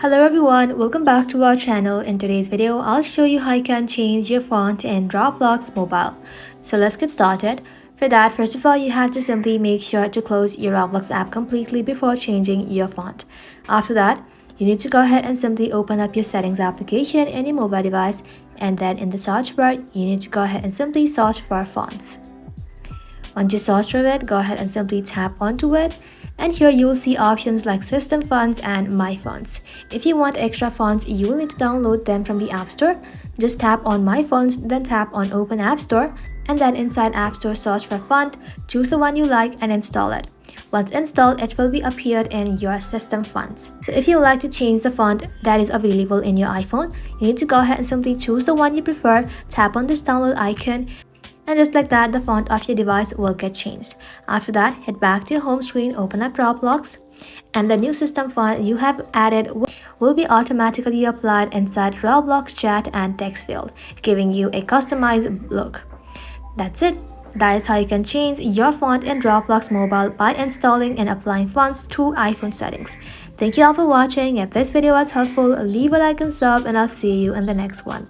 Hello everyone, welcome back to our channel. In today's video, I'll show you how you can change your font in Roblox mobile. So let's get started. For that, first of all, you have to simply make sure to close your Roblox app completely before changing your font. After that, you need to go ahead and simply open up your settings application in your mobile device, and then in the search bar, you need to go ahead and simply search for fonts. Once you search for it, go ahead and simply tap onto it, and here you'll see options like system fonts and my fonts. If you want extra fonts, you will need to download them from the App Store. Just tap on my fonts, then tap on open App Store, and then inside App Store search for font, choose the one you like and install it. Once installed, it will be appeared in your system fonts. So if you would like to change the font that is available in your iPhone, you need to go ahead and simply choose the one you prefer, tap on this download icon, and just like that, the font of your device will get changed. After that, head back to your home screen, open up Roblox, and the new system font you have added will be automatically applied inside Roblox chat and text field, giving you a customized look. That's it. That is how you can change your font in Roblox mobile by installing and applying fonts through iPhone settings. Thank you all for watching. If this video was helpful, leave a like and sub, and I'll see you in the next one.